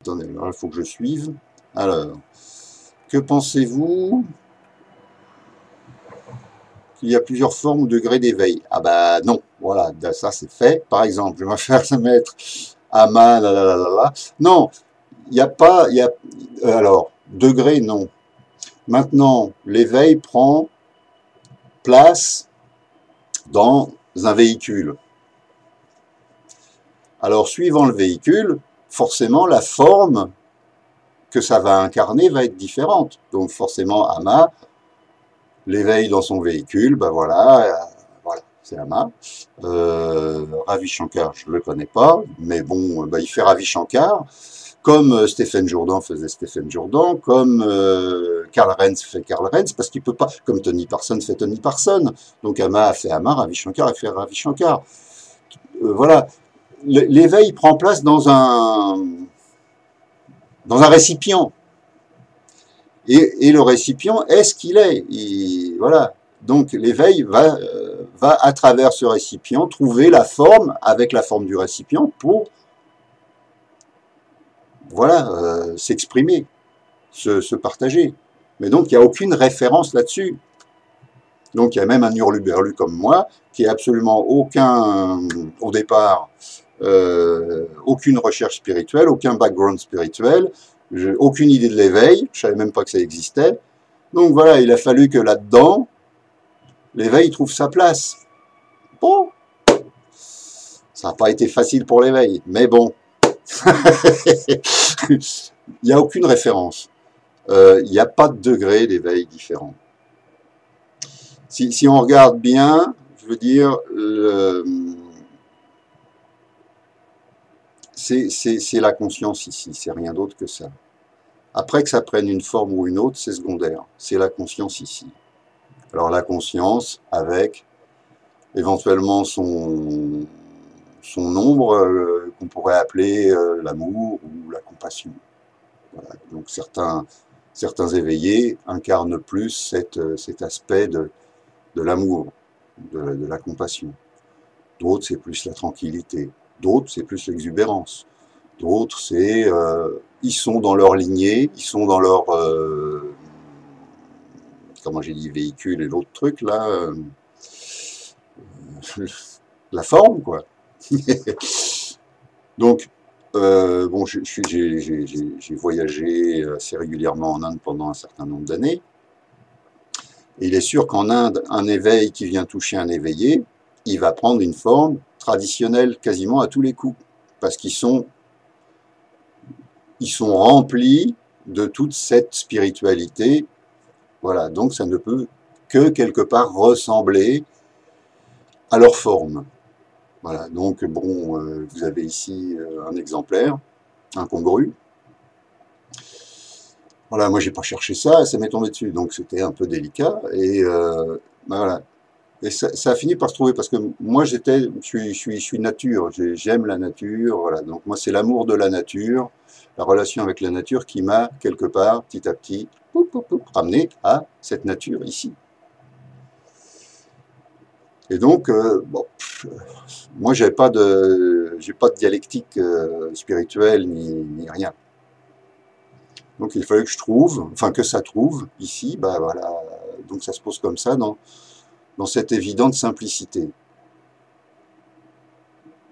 Attendez, alors il faut que je suive. Alors, que pensez-vous qu'il y a plusieurs formes ou degrés d'éveil? Ah bah non, voilà, ça c'est fait. Par exemple, je vais me faire mettre Ama, là, là, là, là, là. Non, il n'y a pas, il y a, alors, degré, non. Maintenant, l'éveil prend place dans un véhicule. Alors, suivant le véhicule, forcément, la forme que ça va incarner va être différente. Donc, forcément, Ama, l'éveil dans son véhicule, ben voilà, c'est Ama. Ravi Shankar, je ne le connais pas, mais bon, ben, il fait Ravi Shankar, comme Stephen Jourdan faisait Stephen Jourdan, comme Karl Renz fait Karl Renz, parce qu'il peut pas, comme Tony Parsons fait Tony Parsons. Donc Ama a fait Ama, Ravi Shankar a fait Ravi Shankar. Voilà, l'éveil prend place dans un récipient. Et le récipient est ce qu'il est. Voilà. Donc l'éveil va, à travers ce récipient, trouver la forme avec la forme du récipient pour voilà, s'exprimer, se partager. Mais donc il n'y a aucune référence là-dessus. Donc il y a même un hurluberlu comme moi qui n'a absolument aucun, au départ, aucune recherche spirituelle, aucun background spirituel, aucune idée de l'éveil, je ne savais même pas que ça existait. Donc voilà, il a fallu que là-dedans, l'éveil trouve sa place. Bon, ça n'a pas été facile pour l'éveil, mais bon, il n'y a aucune référence. Il n'y a pas de degré d'éveil différent. Si on regarde bien, je veux dire, c'est la conscience ici, c'est rien d'autre que ça. Après que ça prenne une forme ou une autre, c'est secondaire. C'est la conscience ici. Alors la conscience avec éventuellement son ombre qu'on pourrait appeler l'amour ou la compassion. Voilà. Donc certains éveillés incarnent plus cet aspect de l'amour, de la compassion. D'autres, c'est plus la tranquillité. D'autres, c'est plus l'exubérance. D'autres, ils sont dans leur lignée, ils sont dans leur, comment j'ai dit, véhicule et l'autre truc, là, la forme, quoi. Donc, bon, j'ai voyagé assez régulièrement en Inde pendant un certain nombre d'années. Et il est sûr qu'en Inde, un éveil qui vient toucher un éveillé, il va prendre une forme traditionnelle quasiment à tous les coups. Parce qu'ils sont remplis de toute cette spiritualité. Voilà, donc ça ne peut que quelque part ressembler à leur forme. Voilà, donc bon, vous avez ici un exemplaire, incongru. Voilà, moi j'ai pas cherché ça, ça m'est tombé dessus, donc c'était un peu délicat. Et ben voilà. Et ça a fini par se trouver parce que moi je suis nature, j'aime la nature, voilà. Donc moi c'est l'amour de la nature, la relation avec la nature qui m'a quelque part, petit à petit, ramené à cette nature ici. Et donc, bon, moi j'ai pas de dialectique spirituelle ni rien. Donc il fallait que je trouve, enfin que ça trouve ici, bah voilà. Donc ça se pose comme ça dans cette évidente simplicité.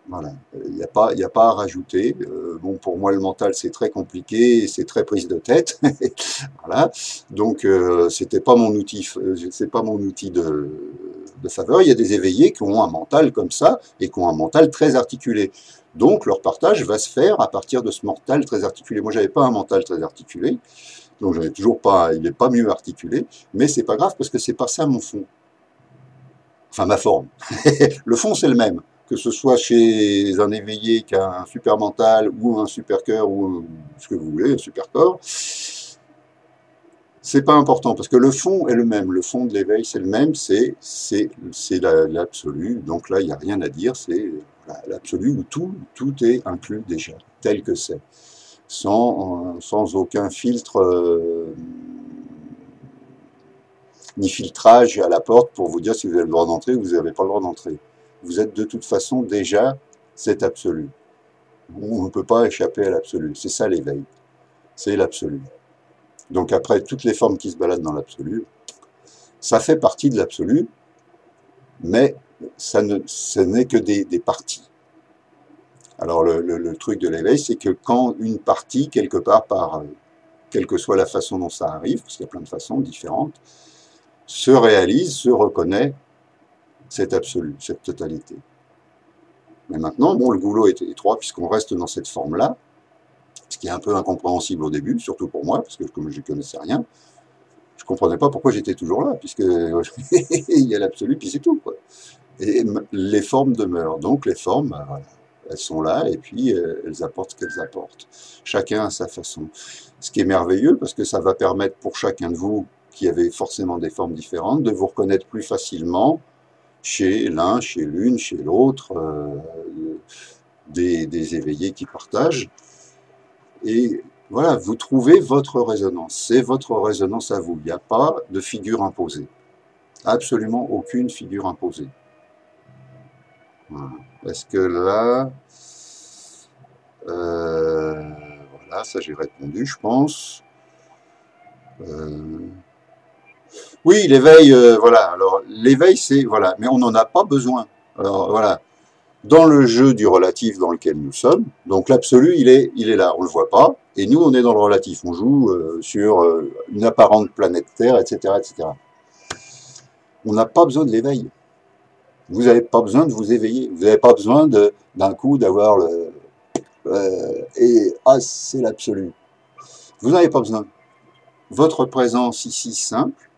Voilà, il y a pas à rajouter. Bon, pour moi, le mental, c'est très compliqué, c'est très prise de tête. Voilà. Donc, c'était pas mon outil, c'est pas mon outil de faveur. Il y a des éveillés qui ont un mental comme ça et qui ont un mental très articulé. Donc, leur partage va se faire à partir de ce mental très articulé. Moi, j'avais pas un mental très articulé, donc j'en ai toujours pas. Il n'est pas mieux articulé, mais c'est pas grave parce que c'est pas ça mon fond. Enfin, ma forme. Le fond, c'est le même. Que ce soit chez un éveillé qui a un super mental ou un super cœur ou ce que vous voulez, un super corps, c'est pas important parce que le fond est le même. Le fond de l'éveil, c'est le même, c'est l'absolu. Donc là, il n'y a rien à dire, c'est l'absolu où tout est inclus déjà, tel que c'est, sans aucun filtre ni filtrage à la porte pour vous dire si vous avez le droit d'entrer ou vous n'avez pas le droit d'entrer. Vous êtes de toute façon déjà cet absolu. On ne peut pas échapper à l'absolu. C'est ça l'éveil. C'est l'absolu. Donc après, toutes les formes qui se baladent dans l'absolu, ça fait partie de l'absolu, mais ce n'est que des parties. Alors le truc de l'éveil, c'est que quand une partie, quelque part, quelle que soit la façon dont ça arrive, parce qu'il y a plein de façons différentes, se réalise, se reconnaît cet absolu, cette totalité. Mais maintenant, bon, le goulot est étroit puisqu'on reste dans cette forme-là, ce qui est un peu incompréhensible au début, surtout pour moi, parce que comme je ne connaissais rien, je ne comprenais pas pourquoi j'étais toujours là, puisque il y a l'absolu, puis c'est tout, quoi. Et les formes demeurent. Donc les formes, voilà, elles sont là, et puis elles apportent ce qu'elles apportent. Chacun à sa façon. Ce qui est merveilleux, parce que ça va permettre pour chacun de vous, qui avez forcément des formes différentes, de vous reconnaître plus facilement chez l'un, chez l'une, chez l'autre, des éveillés qui partagent. Et voilà, vous trouvez votre résonance. C'est votre résonance à vous. Il n'y a pas de figure imposée. Absolument aucune figure imposée. Voilà. Est-ce que là, euh, voilà, ça j'ai répondu, je pense. Euh, oui, l'éveil, voilà. Alors l'éveil, c'est voilà, mais on n'en a pas besoin. Alors voilà, dans le jeu du relatif dans lequel nous sommes, donc l'absolu, il est là, on le voit pas, et nous, on est dans le relatif. On joue sur une apparente planète Terre, etc., etc. On n'a pas besoin de l'éveil. Vous n'avez pas besoin de vous éveiller. Vous n'avez pas besoin d'un coup d'avoir le et ah, c'est l'absolu. Vous n'avez pas besoin. Votre présence ici simple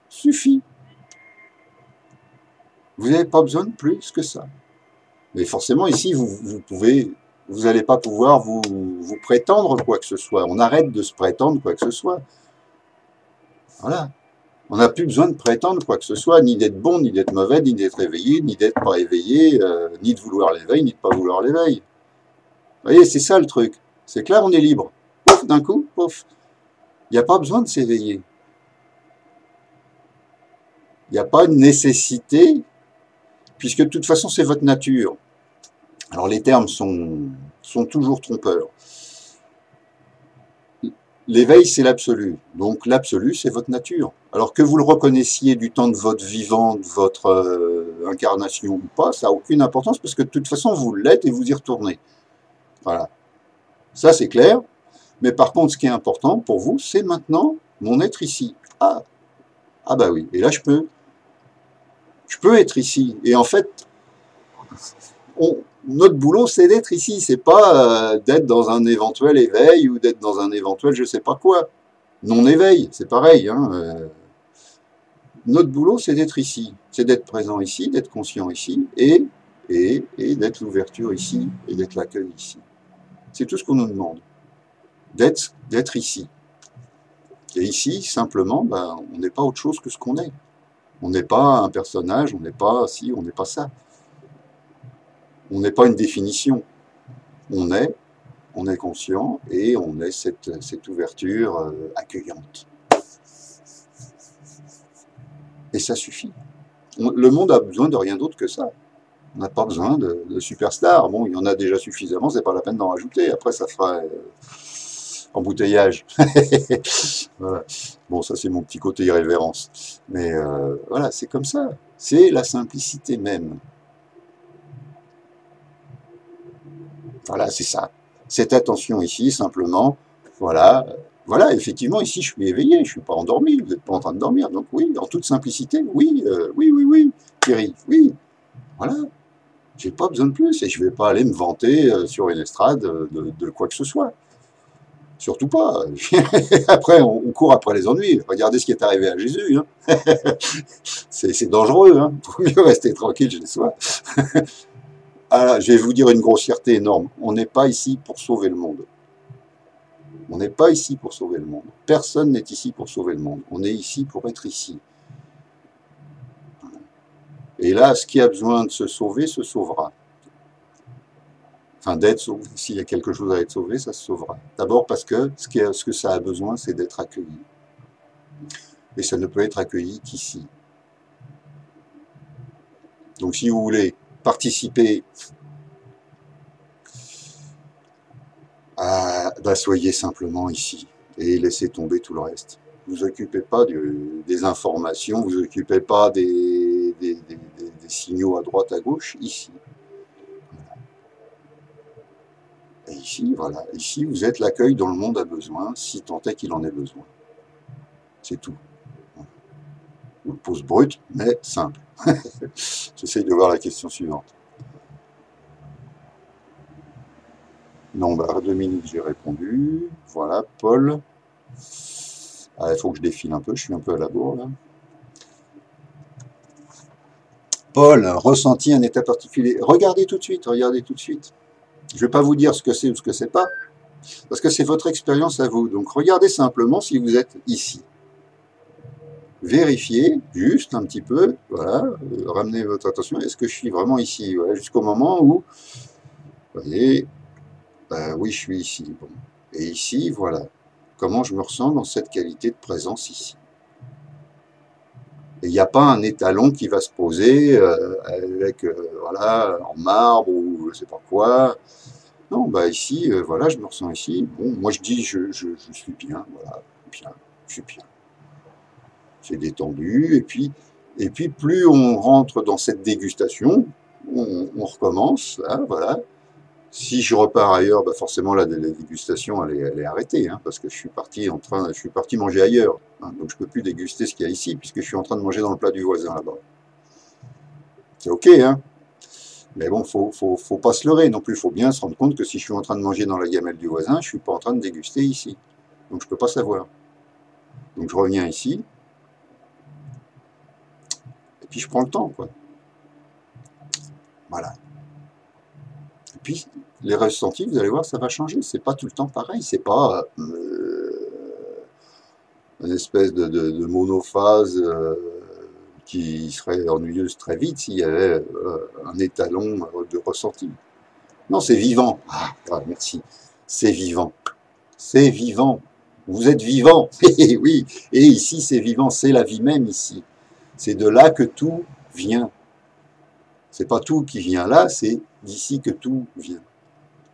suffit. Vous n'avez pas besoin de plus que ça. Mais forcément, ici, vous n'allez pas pouvoir vous prétendre quoi que ce soit. On arrête de se prétendre quoi que ce soit. Voilà. On n'a plus besoin de prétendre quoi que ce soit, ni d'être bon, ni d'être mauvais, ni d'être éveillé, ni d'être pas éveillé, ni de vouloir l'éveil, ni de pas vouloir l'éveil. Vous voyez, c'est ça le truc. C'est que là, on est libre. Pouf, d'un coup, pouf. Il n'y a pas besoin de s'éveiller. Il n'y a pas de nécessité, puisque de toute façon, c'est votre nature. Alors les termes sont toujours trompeurs. L'éveil, c'est l'absolu. Donc l'absolu, c'est votre nature. Alors que vous le reconnaissiez du temps de votre vivant, de votre incarnation ou pas, ça n'a aucune importance, parce que de toute façon, vous l'êtes et vous y retournez. Voilà. Ça, c'est clair. Mais par contre, ce qui est important pour vous, c'est maintenant mon être ici. Ah, ah bah oui. Et là, je peux être ici. Et en fait, notre boulot, c'est d'être ici. C'est pas d'être dans un éventuel éveil ou d'être dans un éventuel je sais pas quoi. Non-éveil, c'est pareil. Hein, notre boulot, c'est d'être ici. C'est d'être présent ici, d'être conscient ici et d'être l'ouverture ici et d'être l'accueil ici. C'est tout ce qu'on nous demande. D'être ici. Et ici, simplement, ben, on n'est pas autre chose que ce qu'on est. On n'est pas un personnage, on n'est pas ci, on n'est pas ça. On n'est pas une définition. On est conscient et on est cette ouverture accueillante. Et ça suffit. Le monde a besoin de rien d'autre que ça. On n'a pas besoin de superstars. Bon, il y en a déjà suffisamment, c'est pas la peine d'en rajouter. Après, ça fera embouteillage. Voilà. Bon, ça c'est mon petit côté irrévérence. Mais voilà, c'est comme ça. C'est la simplicité même. Voilà, c'est ça. Cette attention ici, simplement, voilà, voilà, effectivement, ici, je suis éveillé, je ne suis pas endormi, vous n'êtes pas en train de dormir, donc oui, en toute simplicité, oui, oui, Thierry, oui, voilà, j'ai pas besoin de plus, et je ne vais pas aller me vanter sur une estrade de quoi que ce soit. Surtout pas. Après, on court après les ennuis. Regardez ce qui est arrivé à Jésus. Hein. C'est dangereux. Hein. Il vaut mieux rester tranquille chez soi. Ah, je vais vous dire une grossièreté énorme. On n'est pas ici pour sauver le monde. On n'est pas ici pour sauver le monde. Personne n'est ici pour sauver le monde. On est ici pour être ici. Et là, ce qui a besoin de se sauver, se sauvera. Enfin, d'être sauvé. S'il y a quelque chose à être sauvé, ça se sauvera. D'abord parce que ce que ça a besoin, c'est d'être accueilli. Et ça ne peut être accueilli qu'ici. Donc si vous voulez participer Ah, bah, soyez simplement ici et laissez tomber tout le reste. Vous occupez pas des informations, vous occupez pas des signaux à droite, à gauche, ici. Et ici, voilà, ici, vous êtes l'accueil dont le monde a besoin, si tant est qu'il en ait besoin. C'est tout. Une pause brute, mais simple. J'essaye de voir la question suivante. Non, bah, Dominique, j'ai répondu. Voilà, Paul. Ah, il faut que je défile un peu, je suis un peu à la bourre, là. Paul, ressenti un état particulier. Regardez tout de suite, regardez tout de suite. Je ne vais pas vous dire ce que c'est ou ce que c'est pas, parce que c'est votre expérience à vous. Donc regardez simplement si vous êtes ici. Vérifiez juste un petit peu, voilà, ramenez votre attention, est-ce que je suis vraiment ici, voilà, jusqu'au moment où, vous voyez, oui, je suis ici. Bon. Et ici, voilà, comment je me ressens dans cette qualité de présence ici. Et il n'y a pas un étalon qui va se poser avec, voilà, en marbre ou je sais pas quoi. Non, bah ici, voilà, je me ressens ici. Bon, moi je dis, je suis bien, voilà, bien, je suis bien. C'est détendu, et puis plus on rentre dans cette dégustation, on recommence, là, voilà. Si je repars ailleurs, bah forcément la dégustation elle est arrêtée, hein, parce que je suis parti manger ailleurs, hein, donc je peux plus déguster ce qu'il y a ici puisque je suis en train de manger dans le plat du voisin là-bas. C'est ok, hein, mais bon, faut pas se leurrer non plus. Faut bien se rendre compte que si je suis en train de manger dans la gamelle du voisin, je suis pas en train de déguster ici, donc je peux pas savoir. Donc je reviens ici et puis je prends le temps, quoi. Voilà. Et puis, les ressentis, vous allez voir, ça va changer. C'est pas tout le temps pareil. C'est pas une espèce de monophase qui serait ennuyeuse très vite s'il y avait un étalon de ressenti. Non, c'est vivant. Ah, merci. C'est vivant. C'est vivant. Vous êtes vivant. Oui. Et ici, c'est vivant. C'est la vie même ici. C'est de là que tout vient. C'est pas tout qui vient là, c'est d'ici que tout vient.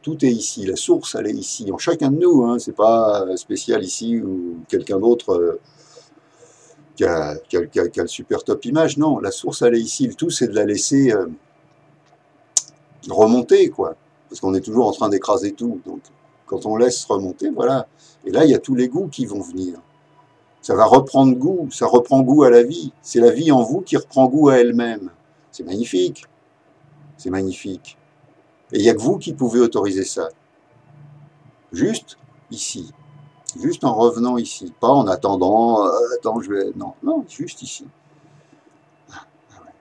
Tout est ici, la source, elle est ici, en chacun de nous, hein, c'est pas spécial ici ou quelqu'un d'autre qui a le super top image, non, la source, elle est ici, le tout, c'est de la laisser remonter, quoi, parce qu'on est toujours en train d'écraser tout, donc quand on laisse remonter, voilà, et là, il y a tous les goûts qui vont venir, ça va reprendre goût, ça reprend goût à la vie, c'est la vie en vous qui reprend goût à elle-même, c'est magnifique, c'est magnifique, et il n'y a que vous qui pouvez autoriser ça, juste ici. Juste en revenant ici, pas en attendant, attends, je vais. Non, non, juste ici. Ah, ouais,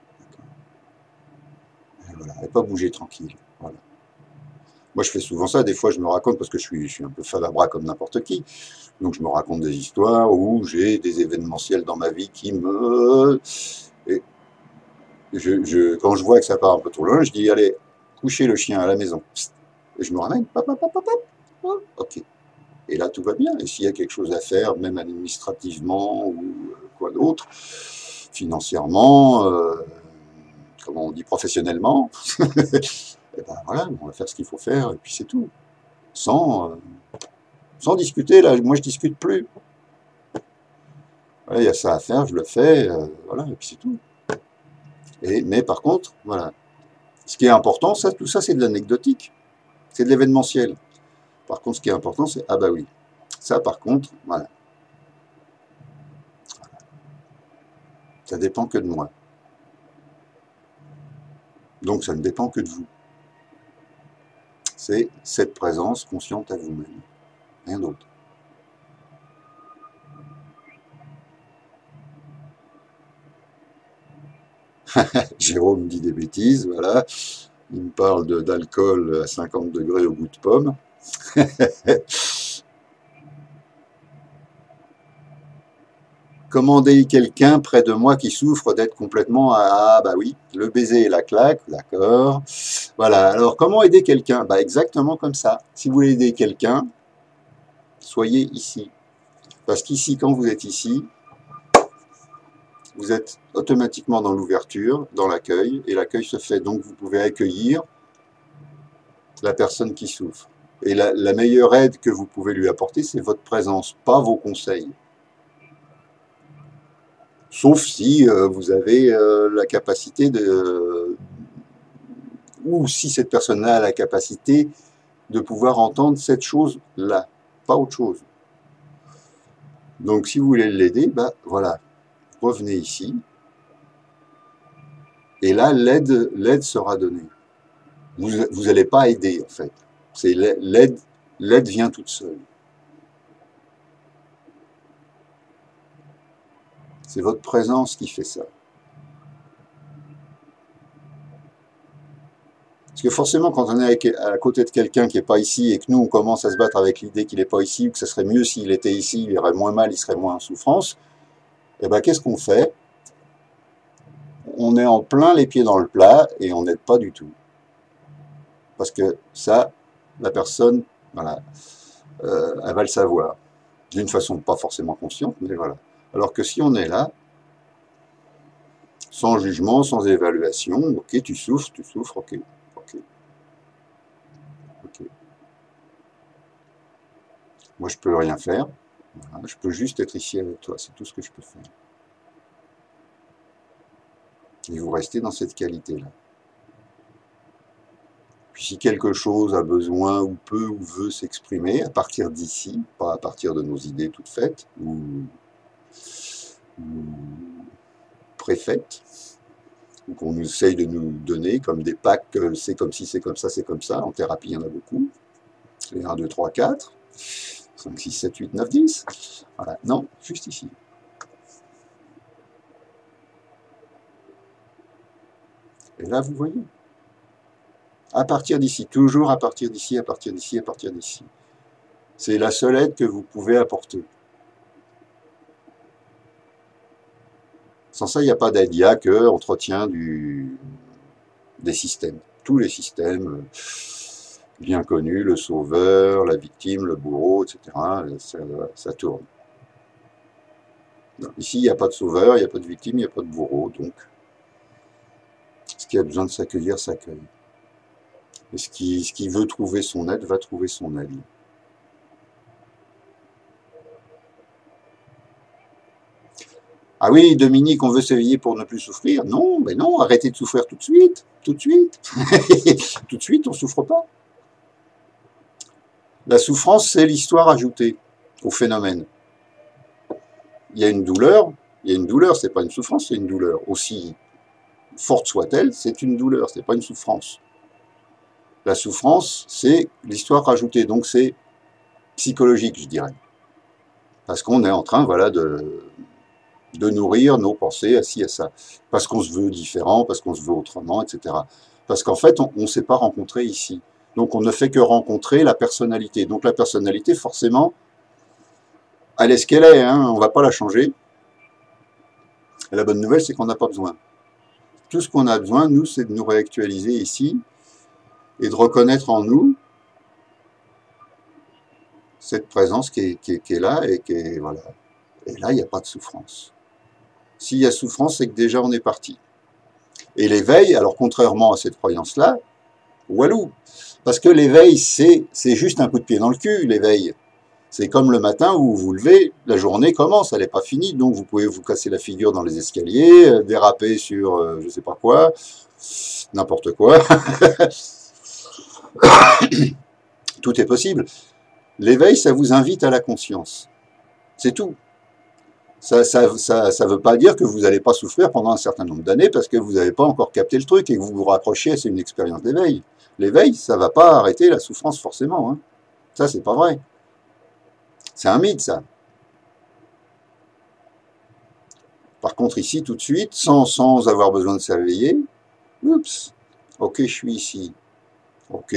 et voilà, et pas bouger tranquille. Voilà. Moi, je fais souvent ça. Des fois, je me raconte parce que je suis un peu falabra comme n'importe qui. Donc, je me raconte des histoires où j'ai des événementiels dans ma vie qui me. Et quand je vois que ça part un peu trop loin, je dis allez, couchez le chien à la maison. Psst. Et je me ramène. Pop, pop, pop, pop, pop. Ok. Et là, tout va bien. Et s'il y a quelque chose à faire, même administrativement ou quoi d'autre, financièrement, comment on dit, professionnellement, et ben voilà, on va faire ce qu'il faut faire, et puis c'est tout. Sans discuter, là, moi je discute plus. Voilà, il y a ça à faire, je le fais, voilà, et puis c'est tout. Mais par contre, voilà, ce qui est important, ça, tout ça c'est de l'anecdotique, c'est de l'événementiel. Par contre, ce qui est important, c'est, ah bah oui, ça par contre, voilà, ça dépend que de moi. Donc ça ne dépend que de vous. C'est cette présence consciente à vous-même, rien d'autre. Jérôme dit des bêtises, voilà. Il me parle d'alcool à 50 degrés au goût de pomme. Commander quelqu'un près de moi qui souffre d'être complètement ah bah oui, le baiser et la claque, d'accord. Voilà, alors comment aider quelqu'un? Bah exactement comme ça. Si vous voulez aider quelqu'un, soyez ici. Parce qu'ici, quand vous êtes ici, vous êtes automatiquement dans l'ouverture, dans l'accueil, et l'accueil se fait. Donc vous pouvez accueillir la personne qui souffre. Et la meilleure aide que vous pouvez lui apporter, c'est votre présence, pas vos conseils. Sauf si vous avez la capacité ou si cette personne-là a la capacité de pouvoir entendre cette chose-là, pas autre chose. Donc si vous voulez l'aider, bah voilà, revenez ici, et là l'aide sera donnée. Vous n'allez pas aider en fait. C'est l'aide vient toute seule. C'est votre présence qui fait ça. Parce que forcément, quand on est à côté de quelqu'un qui n'est pas ici et que nous, on commence à se battre avec l'idée qu'il n'est pas ici, ou que ce serait mieux s'il était ici, il irait moins mal, il serait moins en souffrance, eh ben, qu'est-ce qu'on fait? On est en plein les pieds dans le plat et on n'aide pas du tout. Parce que ça, la personne, voilà, elle va le savoir. D'une façon pas forcément consciente, mais voilà. Alors que si on est là, sans jugement, sans évaluation, ok, tu souffres, ok, ok, ok. Moi, je peux rien faire. Voilà, je peux juste être ici avec toi, c'est tout ce que je peux faire. Et vous restez dans cette qualité-là. Puis si quelque chose a besoin ou peut ou veut s'exprimer à partir d'ici, pas à partir de nos idées toutes faites ou préfaites, ou qu'on essaye de nous donner comme des packs, c'est comme si, c'est comme ça, c'est comme ça. En thérapie, il y en a beaucoup. Les 1, 2, 3, 4, 5, 6, 7, 8, 9, 10. Voilà. Non, juste ici. Et là, vous voyez. À partir d'ici, toujours à partir d'ici, à partir d'ici, à partir d'ici. C'est la seule aide que vous pouvez apporter. Sans ça, il n'y a pas d'aide. Il n'y a que entretien des systèmes. Tous les systèmes bien connus, le sauveur, la victime, le bourreau, etc. Ça tourne. Non, ici, il n'y a pas de sauveur, il n'y a pas de victime, il n'y a pas de bourreau. Donc, ce qui a besoin de s'accueillir, s'accueille. Et ce qui veut trouver son aide, va trouver son aide. Ah oui, Dominique, on veut s'éveiller pour ne plus souffrir. Non, mais non, arrêtez de souffrir tout de suite. Tout de suite. Tout de suite, on ne souffre pas. La souffrance, c'est l'histoire ajoutée au phénomène. Il y a une douleur, c'est pas une souffrance, c'est une douleur. Aussi forte soit-elle, c'est une douleur, c'est pas une souffrance. La souffrance, c'est l'histoire rajoutée, donc c'est psychologique, je dirais. Parce qu'on est en train, voilà, de nourrir nos pensées à ci, à ça. Parce qu'on se veut différent, parce qu'on se veut autrement, etc. Parce qu'en fait, on ne s'est pas rencontré ici. Donc on ne fait que rencontrer la personnalité. Donc la personnalité, forcément, elle est ce qu'elle est, hein, on ne va pas la changer. Et la bonne nouvelle, c'est qu'on n'a pas besoin. Tout ce qu'on a besoin, nous, c'est de nous réactualiser ici et de reconnaître en nous cette présence qui est là et qui est, voilà. Et là, il n'y a pas de souffrance. S'il y a souffrance, c'est que déjà on est parti. Et l'éveil, alors contrairement à cette croyance-là, walou, parce que l'éveil, c'est juste un coup de pied dans le cul, l'éveil. C'est comme le matin où vous vous levez, la journée commence, elle n'est pas finie, donc vous pouvez vous casser la figure dans les escaliers, déraper sur je sais pas quoi, n'importe quoi. Tout est possible. L'éveil, ça vous invite à la conscience. C'est tout. Ça veut pas dire que vous n'allez pas souffrir pendant un certain nombre d'années parce que vous n'avez pas encore capté le truc et que vous vous raccrochez, c'est une expérience d'éveil. L'éveil, ça va pas arrêter la souffrance forcément. Hein. Ça, c'est pas vrai. C'est un mythe, ça. Par contre, ici, tout de suite, sans avoir besoin de s'éveiller, oups, ok, je suis ici. Ok,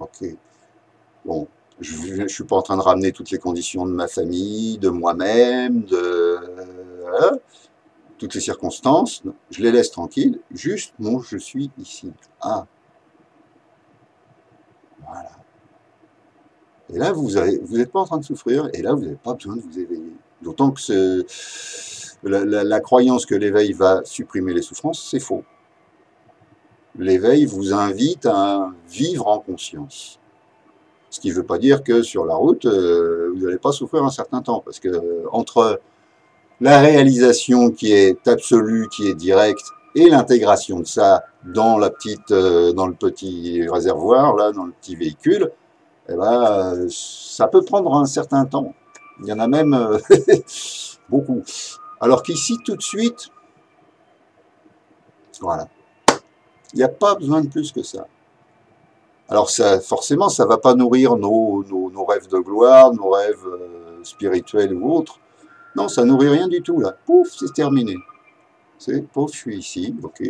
ok. Bon, je ne suis pas en train de ramener toutes les conditions de ma famille, de moi-même, toutes les circonstances. Je les laisse tranquilles. Juste, bon, je suis ici. Ah, voilà. Et là, vous n'êtes pas en train de souffrir, et là, vous n'avez pas besoin de vous éveiller. D'autant que la croyance que l'éveil va supprimer les souffrances, c'est faux. L'éveil vous invite à vivre en conscience. Ce qui ne veut pas dire que sur la route, vous n'allez pas souffrir un certain temps, parce que entre la réalisation qui est absolue, qui est directe, et l'intégration de ça dans dans le petit réservoir, là, dans le petit véhicule, eh ben, ça peut prendre un certain temps. Il y en a même beaucoup. Alors qu'ici, tout de suite, voilà, il n'y a pas besoin de plus que ça. Alors ça, forcément, ça ne va pas nourrir nos rêves de gloire, nos rêves spirituels ou autres. Non, ça nourrit rien du tout, là. Pouf, c'est terminé. C'est, pouf, je suis ici, ok.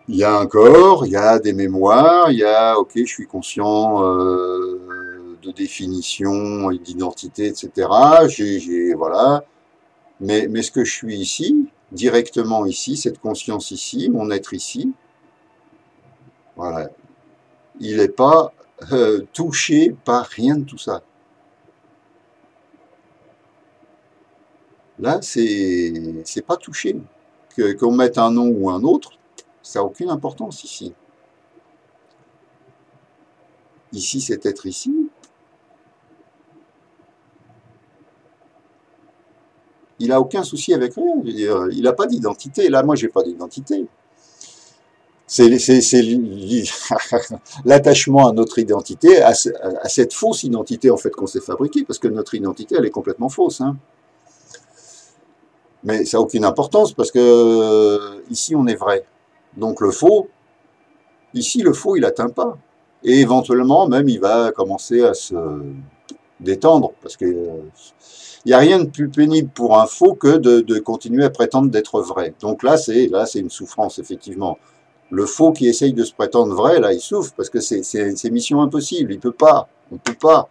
Il y a un corps, il y a des mémoires, il y a, ok, je suis conscient de définition et d'identité, etc. Voilà. Mais ce que je suis ici, directement ici, cette conscience ici, mon être ici, voilà, il n'est pas touché par rien de tout ça. Là, c'est pas touché. Qu'on mette un nom ou un autre, ça n'a aucune importance ici. Ici, cet être ici, il n'a aucun souci avec rien. Je veux dire, il n'a pas d'identité. Là, moi, j'ai pas d'identité. C'est l'attachement à notre identité, à cette fausse identité en fait qu'on s'est fabriquée, parce que notre identité, elle est complètement fausse. Hein. Mais ça n'a aucune importance, parce que ici, on est vrai. Donc le faux, ici, le faux, il n'atteint pas. Et éventuellement, même, il va commencer à se détendre, parce que il n'y a rien de plus pénible pour un faux que de continuer à prétendre d'être vrai. Donc là, c'est une souffrance, effectivement. Le faux qui essaye de se prétendre vrai, là, il souffre, parce que c'est mission impossible, il peut pas, on peut pas.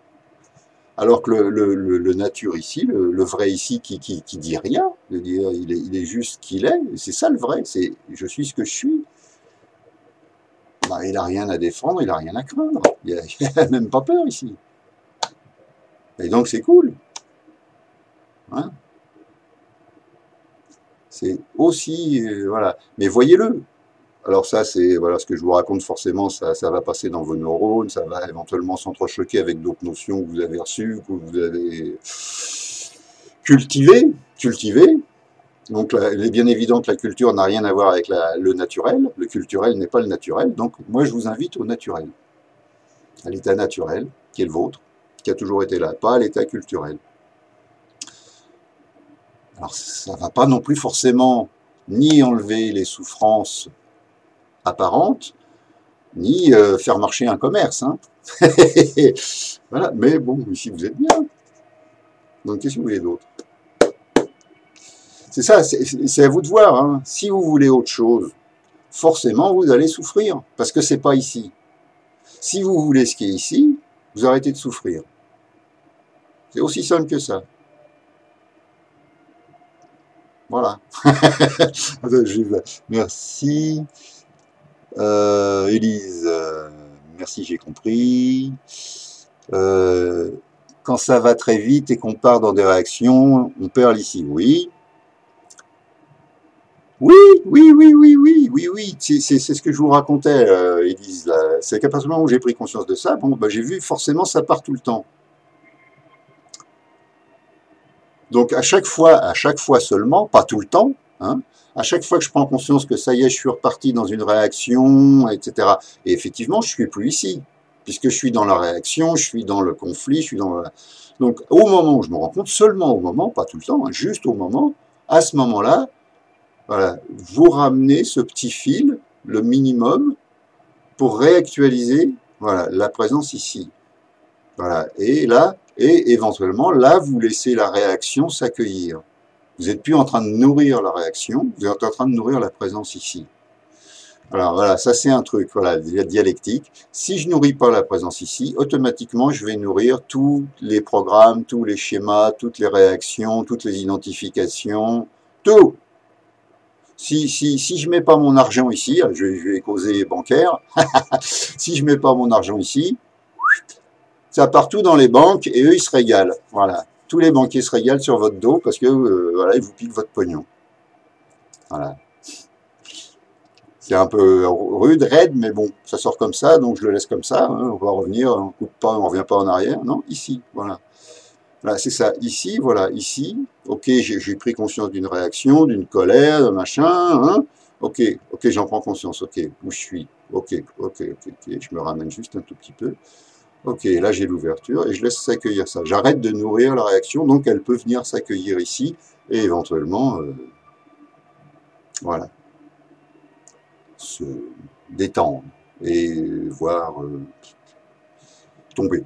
Alors que le nature ici, le vrai ici qui dit rien, je veux dire, il est juste ce qu'il est, c'est ça le vrai, c'est je suis ce que je suis. Bah, il n'a rien à défendre, il n'a rien à craindre, il n'a même pas peur ici. Et donc c'est cool. Hein, c'est aussi, voilà. Mais voyez-le. Alors ça, c'est voilà ce que je vous raconte forcément, ça va passer dans vos neurones, ça va éventuellement s'entrechoquer avec d'autres notions que vous avez reçues, que vous avez cultivées. Donc il est bien évident que la culture n'a rien à voir avec le naturel. Le culturel n'est pas le naturel. Donc moi, je vous invite au naturel, à l'état naturel, qui est le vôtre, qui a toujours été là, pas à l'état culturel. Alors ça ne va pas non plus forcément ni enlever les souffrances apparentes, ni faire marcher un commerce. Hein. Voilà. Mais bon, ici vous êtes bien. Donc qu'est-ce que vous voulez d'autre? C'est ça, c'est à vous de voir. Hein. Si vous voulez autre chose, forcément vous allez souffrir, parce que c'est pas ici. Si vous voulez ce qui est ici, vous arrêtez de souffrir. C'est aussi simple que ça. Voilà. Merci. Élise, merci, j'ai compris. Quand ça va très vite et qu'on part dans des réactions, on perd ici. Oui. Oui, c'est ce que je vous racontais, Élise. C'est qu'à partir du moment où j'ai pris conscience de ça, bon, bah, j'ai vu forcément ça part tout le temps. Donc à chaque fois seulement, pas tout le temps, hein, à chaque fois que je prends conscience que ça y est, je suis reparti dans une réaction, etc. Et effectivement, je suis plus ici, puisque je suis dans la réaction, je suis dans le conflit, je suis dans la... Donc au moment où je me rends compte, seulement au moment, pas tout le temps, hein, juste au moment, à ce moment-là, voilà, vous ramenez ce petit fil, le minimum, pour réactualiser, voilà, la présence ici. Voilà. Et là, et éventuellement, là, vous laissez la réaction s'accueillir. Vous n'êtes plus en train de nourrir la réaction, vous êtes en train de nourrir la présence ici. Alors voilà, ça c'est un truc, voilà, dialectique. Si je nourris pas la présence ici, automatiquement je vais nourrir tous les programmes, tous les schémas, toutes les réactions, toutes les identifications, tout. Si je mets pas mon argent ici, je vais causer bancaire, si je mets pas mon argent ici, ça part tout dans les banques et eux ils se régalent. Voilà. Tous les banquiers se régalent sur votre dos parce que voilà, ils vous piquent votre pognon. Voilà. C'est un peu rude, raide, mais bon, ça sort comme ça, donc je le laisse comme ça. Hein, on va revenir, on coupe pas, on revient pas en arrière. Non, ici, voilà. Voilà, c'est ça. Ici, voilà, ici. Ok, j'ai pris conscience d'une réaction, d'une colère, d'un machin. Hein. Ok, ok, j'en prends conscience. Ok, où je suis. Ok, ok, ok, ok. Je me ramène juste un tout petit peu. Ok, là j'ai l'ouverture et je laisse s'accueillir ça. J'arrête de nourrir la réaction, donc elle peut venir s'accueillir ici et éventuellement, voilà, se détendre et voir tomber.